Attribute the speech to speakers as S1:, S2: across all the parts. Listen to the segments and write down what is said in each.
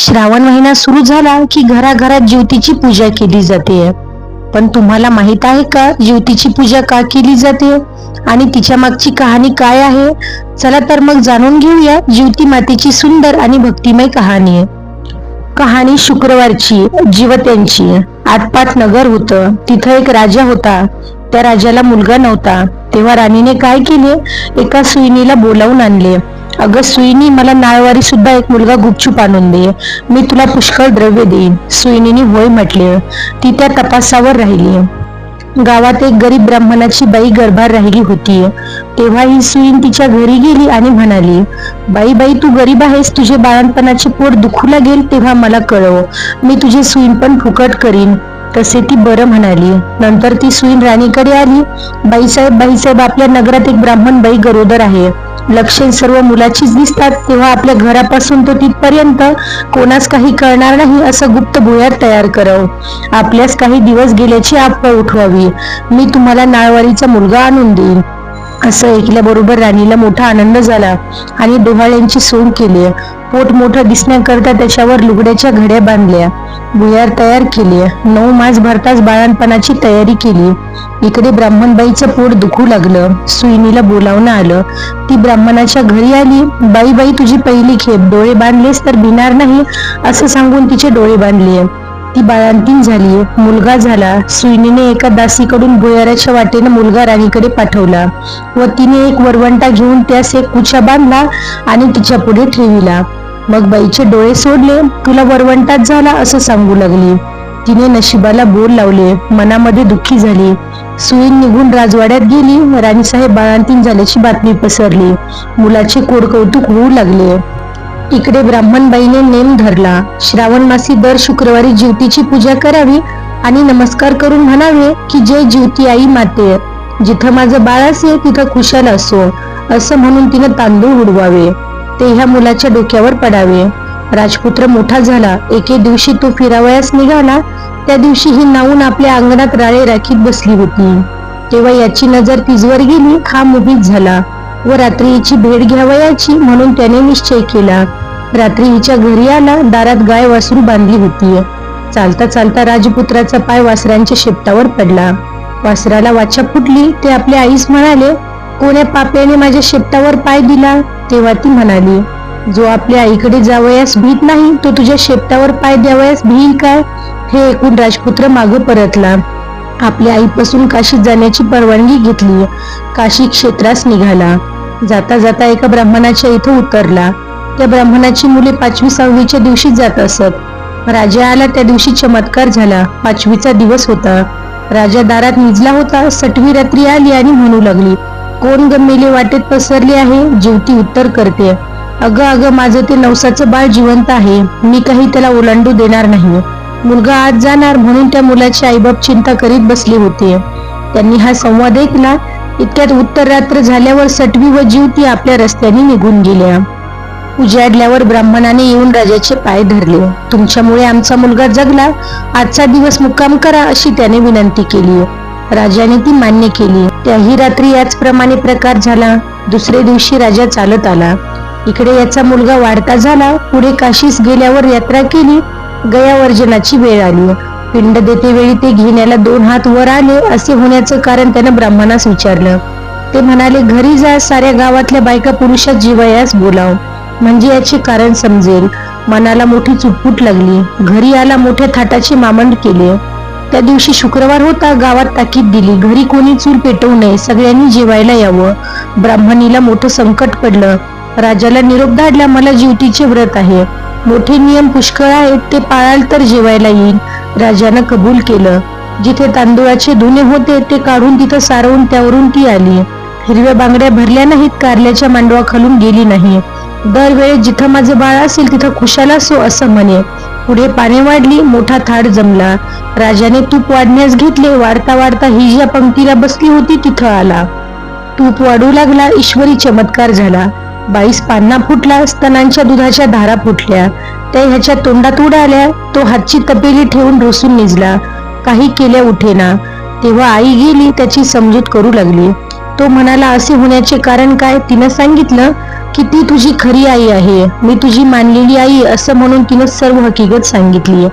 S1: श्रावण महिना सुरू झाला की घराघरात ज्योतीची पूजा केली जाते. पण तुम्हाला माहित आहे का ज्योतीची पूजा का केली जाते आणि तिच्या मागची कहाणी काय आहे? चला तर मग जाणून घेऊया ज्योती मातेची सुंदर आणि भक्तिमय कहाणी. कहाणी शुक्रवारची. जिवत्यांची. आटपाट नगर होतं. तिथं एक राजा होता. त्या राजाला मुलगा नव्हता. तेव्हा राणीने काय केले, एका सुईणीला बोलावून आणले. अगं सुईणी, मला नाळवारी सुद्धा एक मुलगा गुपचूप आणून दे, मी तुला पुष्कळ द्रव्य देईन. सुईणीने होय म्हटले. ती त्या तपासावर राहिली. गावात एक गरीब ब्राह्मणाची बाई गर्भार राहिली होती. तेव्हा ही सुईण तिच्या घरी गेली आणि म्हणाली, बाई बाई, तू गरीब आहेस, तुझे बाळणपणाचे पोट दुखू लागेल तेव्हा मला कळव, मी तुझे सुईण पण फुकट करीन. तसे ती बरं म्हणाली. नंतर ती सुईण राणीकडे आली. बाईसाहेब, आपल्या नगरात एक ब्राह्मण बाई गरोदर आहे. लक्षण सर्व मुलाचीच दिसतात. तेव्हा आपल्या घरापासून तो तिथपर्यंत कोणास काही कळणार नाही असं गुप्त भुयार तयार करावं. आपल्यास काही दिवस गेल्याची अफवा उठवावी. मी तुम्हाला नाळवारीचा मुलगा आणून देईन. असं ऐकल्याबरोबर राणीला मोठा आनंद झाला आणि डोहाळ्यांची सोंग केली. पोट मोठं दिसण्याकरता त्याच्यावर लुगड्याच्या घड्या बांधल्या. भुयार तयार केले. 9 मास भरताच बाळणपणाची तयारी केली. इकडे ब्राह्मणबाईचं पोट दुखू लागलं. सुईणीला बोलावणं आलं. ती ब्राह्मणाच्या घरी आली. बाई बाई, तुझी पहिली खेप, डोळे बांधलेस तर भिणार नाही असं सांगून तिचे डोळे बांधले. ती बाळंतीण झाली. मुलगा झाला. सुईणीने एका दासीकडून भुयाराच्या वाटेनं मुलगा राणीकडे पाठवला व तिने एक वरवंटा घेऊन त्यास एक कुचा बांधला आणि तिच्या पुढे ठेविला. मग बाईचे डोळे सोडले. तुला वरवंटाच झाला असं सांगू लागली. तिने नशिबाला बोल लावले. मनामध्ये दुःखी झाली. सुईण निघून राजवाड्यात गेली. राणीसाहेब बाळंतीण झाल्याची बातमी पसरली. मुलाचे कोडकौतुक होऊ लागले. इकडे ब्राह्मणबाईने नेम धरला. श्रावण मासी दर शुक्रवारी ज्योतीची पूजा करावी आणि नमस्कार करून म्हणावे की जय ज्योती आई माते, जिथं माझं बाळ असेल तिथं खुशाल असो असं म्हणून तिनं तांदूळ उडवावे. ते ह्या मुलाच्या डोक्यावर पडावे. राजपुत्र मोठा झाला. एके दिवशी तो फिरावयास निघाला. त्या दिवशी ही नाऊन आपल्या अंगणात राळे राखीत बसली होती. तेव्हा याची नजर तिजवर गेली. हा मोहित झाला व रात्री हिची भेट घ्यावयाची म्हणून त्याने निश्चय केला. रात्री हिच्या घरी आला. दारात गाय वासरू बांधली होती. चालता चालता राजपुत्राचा पाय वासरांच्या शेपटावर पडला. वासराला वाचा फुटली. ते आपल्या आईस म्हणाले, कोण्या पाप्याने माझ्या शेपटावर पाय दिला? तेव्हा ती म्हणाली, जो आपल्या आईकडे जावयास भीत नाही तो तुझ्या शेपटावर पाय द्यावयास भिईल काय? हे ऐकून राजपुत्र मागे परतला. आपल्या आईपासून काशीत जाण्याची परवानगी घेतली. काशी क्षेत्रास निघाला. जाता जाता एका ब्राह्मणाच्या इथं उतरला. त्या ब्राह्मणाची मुले 5वी 6वीच्या दिवशी जात असत. राजा आला. त्या दिवशी चमत्कार झाला. 5वीचा दिवस होता. राजा दारात निजला होता. 6वी रात्री आली आणि म्हणू लागली, कोण ग मेले वाटेत पसरले आहे? ज्योती उत्तर करते, अगं अगं, माझं ते नवसाचं बाळ जिवंत आहे. मी काही त्याला ओलांडू देणार नाही. मुलगा आज जाणार म्हणून त्या मुलाचे आईबाप चिंता करीत बसले होते. त्यांनी हा संवाद ऐकला. इतक्यात उत्तर रात्र झाल्यावर 6वी व ज्योती आपल्या रस्त्याने निघून गेल्या. उजाडल्यावर ब्राह्मणाने येऊन राजाचे पाय धरले. तुमच्यामुळे आमचा मुलगा जगला. आजचा दिवस मुक्काम करा अशी त्याने विनंती केली. राजाने ती मान्य केली. त्याही रात्री याचप्रमाणे प्रकार झाला. दुसरे दिवशी राजा चालत आला. इकडे याचा मुलगा वाढता झाला. पुढे काशीस गेल्यावर यात्रा केली. गयावर्जनाची वेळ आली. पिंड देते वेळी ते घेण्याला 2 हात वर आले. असे होण्याचं कारण त्यानं ब्राह्मणास विचारलं. ते म्हणाले, घरी जा, साऱ्या गावातल्या बायका पुरुषात जिवयास बोलाव, म्हणजे याचे कारण समजेल. मनाला मोठी चुटपुट लागली. घरी आला. मोठ्या थाटाचे मामंड केले. त्या दिवशी शुक्रवार होता. गावात ताकीद दिली, घरी कोणी चूल पेटवू नये, सगळ्यांनी जेवायला यावं. ब्राह्मणीला मोठं संकट पडलं. राजाला निरोप धाडला, मला ज्योतीचे व्रत आहे, मोठे नियम पुष्कळ आहेत, ते पाळाल तर जेवायला येईल. राजानं कबूल केलं. जिथे तांदूळाचे धुणे होते ते काढून तिथं सारवून त्यावरून ती आली. हिरव्या बांगड्या भरल्या नाहीत. कारल्याच्या मांडवाखालून गेली नाही. दरवेळेस जिथं माझं बाळ असेल तिथं खुशाल असो असं म्हणे. पुढे पाने वाढली. मोठा थाट जमला. राजाने तूप वाढण्यास घेतले. वाढता वाढता ही ज्या पंक्तीला बसली होती तिथं आला. तूप वाढू लागला. ईश्वरी चमत्कार झाला. 22 पान्हा फुटला. स्तनांच्या दुधाच्या धारा फुटल्या. त्या ह्याच्या तोंडात उडाल्या. तो हातची तपेली ठेवून ढोसून निजला. काही केल्या उठेना. तेव्हा आई गेली. त्याची समजूत करू लागली. तो म्हणाला, असे होण्याचे कारण काय? तिनं सांगितलं, की ती तुझी खरी आई आहे, मी तुझी मानलेली आई असं म्हणून तिने सर्व हकीकत सांगितली.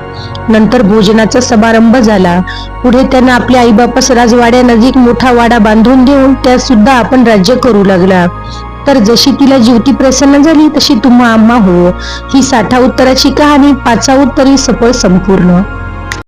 S1: नंतर भोजनाचा समारंभ झाला. पुढे त्यानं आपल्या आईबापास राजवाड्यानजीक मोठा वाडा बांधून देऊन त्यात सुद्धा आपण राज्य करू लागला. तर जशी तिला ज्योती प्रसन्न झाली तशी तुम्हा आम्हा हो. ही 60 उत्तराची कहाणी 5 उत्तरी सफळ संपूर्ण.